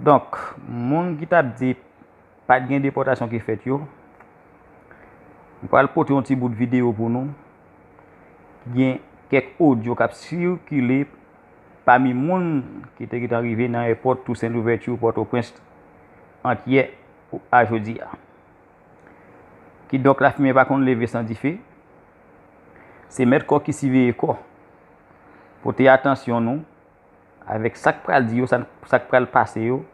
Donc, moun qui t'a dit pas de déportation qui fait yo, on va porter un petit bout de vidéo pour nous. Il y a quelques audio qui circulé parmi les gens qui étaient arrivés dans l'aéroport Toussaint Louverture Port-au-Prince entre hier à jeudi. Qui donc la fumée pas qu'on lever sans diffé. C'est mettre corps qui s'y veille corps. Pour faire attention nous avec ça que pral dire ça que pral passer yo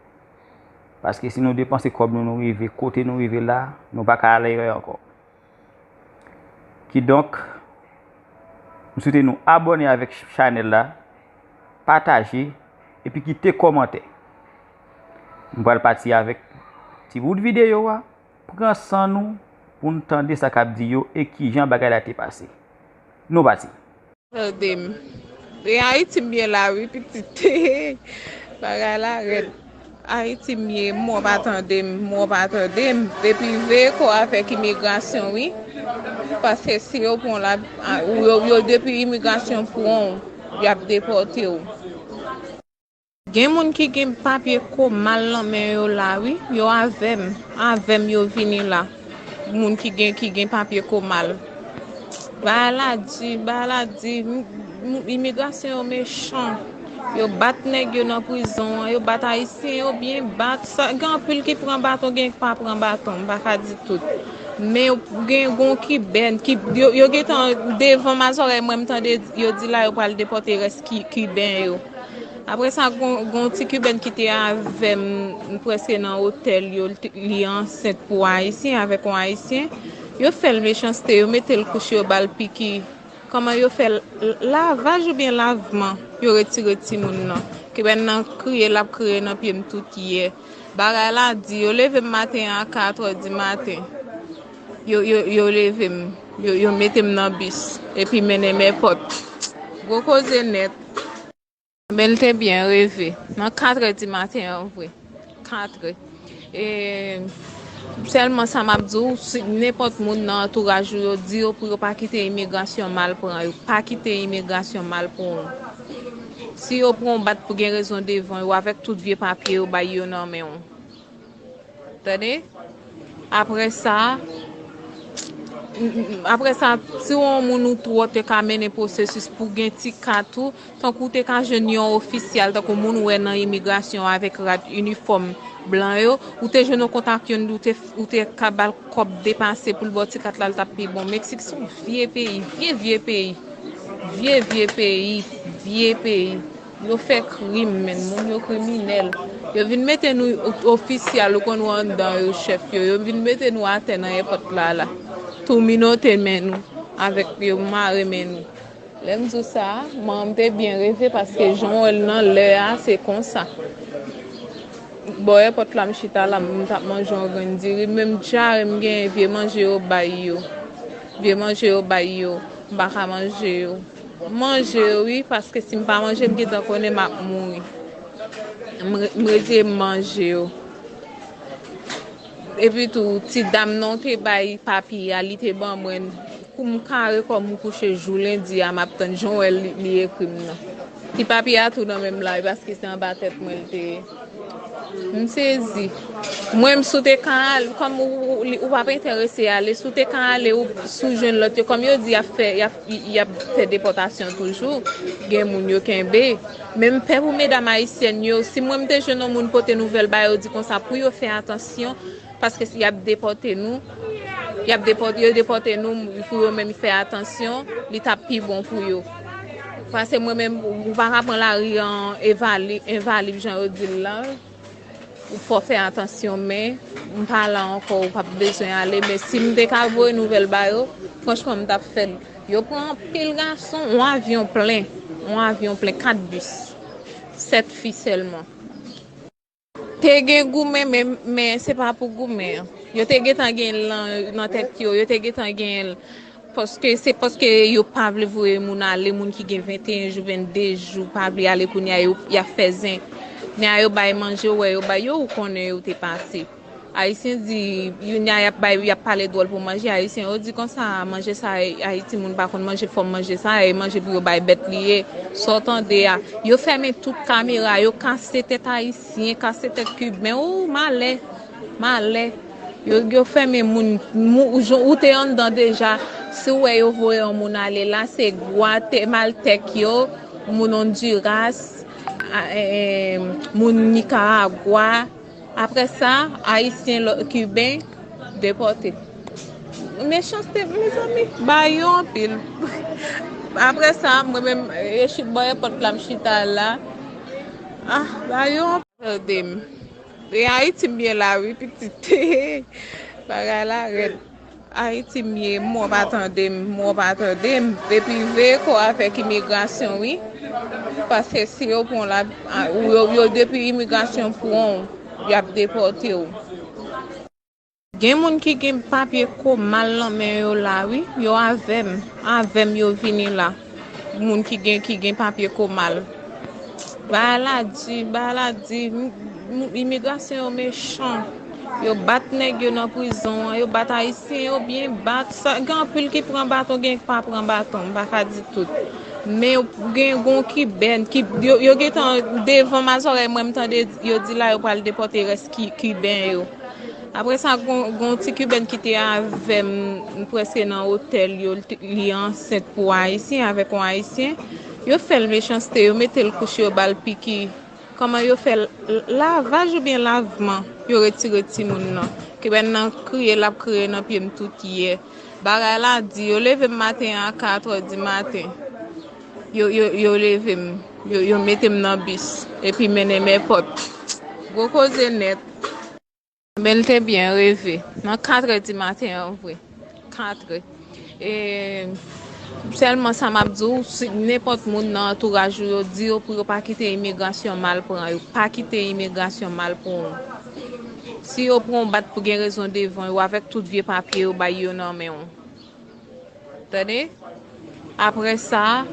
parce que si nous dépenser comme nous arriver côté nous arriver là, nous pas aller encore. Qui donc nous souhaitons nous abonner avec chaîne là, partager et puis quitter commenter. Nous allons partir avec petit bout de vidéo prendre sans nous pour nous entendre ça qu'a dit yo et qui Jean bagay la té passé. Nous parti. Et Haïti bien la oui petite bagay la red. Haïti bien moi pas attendre depuis ver quoi avec immigration oui. Parce que si yo prend la yo depuis immigration pour y a déporté ou. Gen moun ki gen papier ko mal nan men yo la oui, yo avem yo vini la. Moun ki gen papier ko mal. Ba la di immigration méchant. Yo bat nèg yo dans prison, yo bat haïtien yo bien bat. Gan pile qui prend bâton, gen pas prend bâton, pas ka di tout. Mais gen gon ki ben ki yo gen devant ma oreille moi m'tande yo di la yo pral déporter reste ki ben yo. Après ça gon ti cubain qui était avec presque dans hôtel yo li enceinte pour haïtien avec un haïtien. Yo fait le méchanceté, yo mette le couche au bal piqué. Comment yo fait lavage ou bien lavement, yo retire ti moun nan. Que ben nan crier nan pied tout hier. Bagay la di yo levé matin à 4h du matin. Yo levé yo mette dans bus et puis mené mes potes. Go cause net. Ben était bien rêvé. Dans 4h du matin en vrai. 4h. Et seulement ça m'a dit n'importe monde dans entourage yo dit pour pas quitter immigration mal pour pas quitter immigration mal pour si yo prend battre pour une raison devant ou avec tout vieux papier ou ba yo nan men on. Attendez? Après ça si on moun ou trop te ka mener processus pour gen ti katou tant que te ka jeune officiel tant que moun ou dans immigration avec uniforme blanc yo ou te jeune contact ou te kabal kop dépenser pour le boti kat la tap bon Mexique son vieux pays yo fait crime men moun yo criminel yo vinn mettre nous officiel qu'on ou dans yo chef yo vinn mettre nous à terre dans airport là tout minote men nous avec yo maré men nous l'aime tout ça m'était bien rêvé parce que Jean nan l'air c'est comme ça. Boy pot la mchita la m'tap manger organiser même jar m'gen vieux manger au bayo m'pa ka manger oui parce que si m'pa manger m'geta connait m'a mourir m'rete manger et puis tout ti dame non te bay papier ali te ban mwen pour m'carré comme me coucher jour lundi à m'a tande Joël li écrit nan ti papier a tout dans même là parce que c'est en bas tête moi te m'saisi moi m'soute kan comme ou pas intéressé aller soute kan aller ou sous jeune l'autre comme yo dit y a fait déportation toujours gen moun yo kembe même père ou mesdames haïtiennes yo si moi m'te jeune moun porter nouvelle ba yo dit comme ça pour yo faire attention parce que s'il y a déporté nous il faut yo même faire attention li tap pi bon pour yo parce que moi même ou pas prendre la rue en invalide Jean dit là il faut faire attention mais on parle encore pas besoin aller mais si me décavo une nouvelle bayo franchement me t'a fait yo prend pile garçon un avion plein 4 bus 7 filles seulement te gen goumé mais c'est pas pour goumé yo te gen dans tête yo te gen parce que yo pas vle voyer moun aller moun qui gen 21 jours 22 jours pas vle aller kounya yo y a faisin mais yo bay manger ouais yo bay yo ou connaît yo te passé Haïtien dit yon y a parlé drôle pour manger haïtien on dit comme ça manger ça Haïti moun pas manger faut manger ça et manger pour bay bête lié sortant de yo fermé toute caméra yo cassé tête haïtien cassé tête cubain ou malais yo fermé moun ou te en dedans déjà si ouais yo voye moun aller là c'est Guatémaltèque yo moun Honduras moun Nicaragua. Après ça, Haïtiens cubains déportés. Méchanceté, mes amis, bah yo en pile. Après ça, moi-même, je suis boy pour la chita là. Ah, bah yo en pile. Et Haïti bien la oui, petite. Bagay la red. Haïti bien, moi pas attendre. Et puis, veille quoi avec immigration, oui. Parce que si yo prend la, ou yo depuis immigration pour y a déporté ou. Gen moun ki gen papier ko mal nan men yo la oui, yo avem yo vini la. Moun ki gen papier ko mal. Ba la di immigration yo méchant. Yo bat nèg yo nan prison, yo bat haïtien yo bien bat. Gan pile qui prend bâton, gen pas prend bâton, ba ka di tout. Mais gen gon ki ben ki yo getan devant ma oreille moi m'tande yo di la yo pral déporter reste ki ben yo. Après ça gon ti cubain qui était avec presque dans hôtel yo li enceinte pour haïtien avec un haïtien. Yo fait le méchanceté, yo mette le couche yo bal piqué. Comment yo fait lavage ou bien lavement? Yo retire ti moun nan. Ki ben nan crier nan pied tout hier. Bagay la di yo leve matin à 4h du matin. Yo leve yo mette nan bus et puis mene mes potes. Gros cause net. Ben t'es bien rêvé. Dans 4h du matin en vrai. 4h. Et seulement ça m'a dit si n'importe monde dans entourage yo dit pour pas quitter immigration mal pour yo pas quitter immigration mal pour si yo prend bat pour une raison devant ou avec tout vieux papier ou ba yo nan men on. Attendez? Après ça,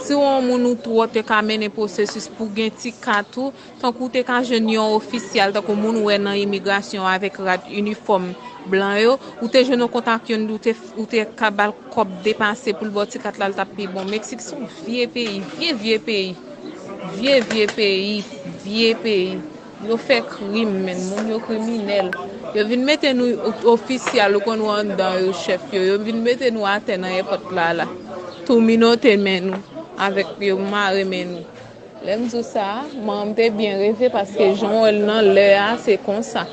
si on moun trop te ka mener processus pour gen ti katou, tant que te ka jeune officiel tant que moun wè nan immigration avec uniforme blanc yo ou te jeune contact yon ou te kabal kop dépenser pour le boti kat la tap bon Mexique son vieux pays yo fait crime men moun yo criminel yo vinn mette nous officiel ou kon wan dans yo chef yo vinn mette nous à terre dans airport là tout minote men nous avec yo mare men nous l'aime tout ça m'te bien rêvé parce que Jean nan l'air c'est comme ça.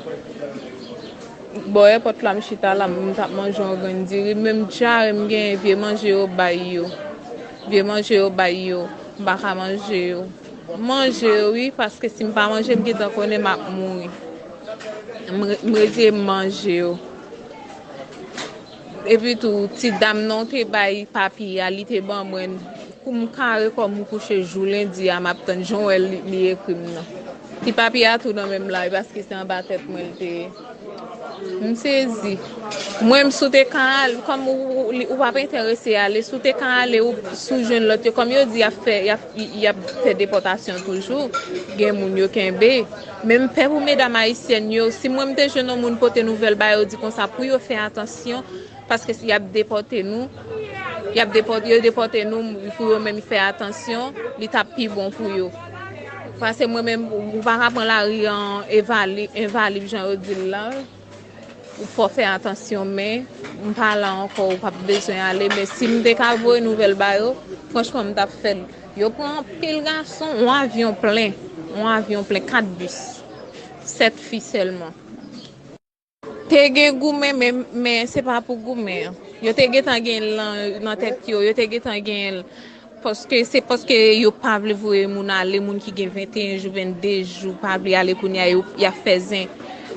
Boy pot la mchita la m'tap manger organiser même jar m'gen vieux manger au bayo m'pa ka manger oui parce que si m'pa manger m'geta connait m'a mourir m'rete manger et puis tout ti dame non te bay papier ali te ban moi pour m'carré comme coucher jour lundi à m'attendre Joël li écrit non ti papier tout dans même là parce que c'est en bas tête moi te m'saisi moi m'soute quand comme ou pas intéressé aller soute quand aller ou sous jeune l'autre comme yo dit y a fait déportation toujours gen moun yo kembe même père ou mesdames haïtiennes yo si moi m'te jeune moun porter nouvelle ba yo dit comme ça pour yo faire attention parce que s'il y a déporté nous pour yo même faire attention li t'a pi bon pour yo parce que moi même ou pas prendre la rue en invalide Jean dit là il faut faire attention mais on parle encore pas besoin aller mais si me décavo une nouvelle bayo franchement me t'a fait yo prend pile garçon un avion plein 4 bus 7 filles seulement te gen goumé mais c'est pas pour goumé yo te gen dans tête yo te gen parce que yo pas vle voyer moun aller moun qui gen 21 jours 22 jours pas vle aller pour y a faisin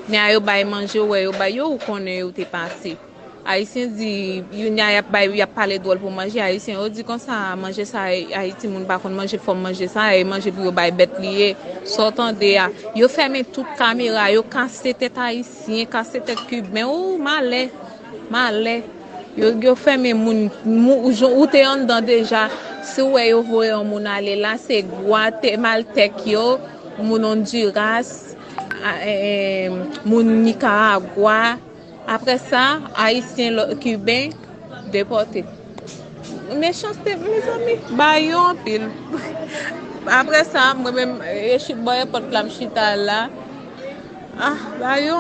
mais yo bay manger ouais yo bay yo connaît yo te passé haïtien dit y a parlé drôle pour manger haïtien on dit comme ça manger ça haïti moun pas kon manger faut manger ça et manger pour bay bête lié sortant de yo fermé toute caméra yo cassé tête haïtien cassé tête cubain ou malais yo fermé moun ou te en dedans déjà si ouais yo voye moun aller là c'est Guatémaltèque yo moun Honduras moun Nicaragua. Après ça, Haïtien cubain déporté. Méchanceté, mes amis. Bah, yon pile. Après ça, moi-même, je suis boy, porte la chita là. Ah, bah, yon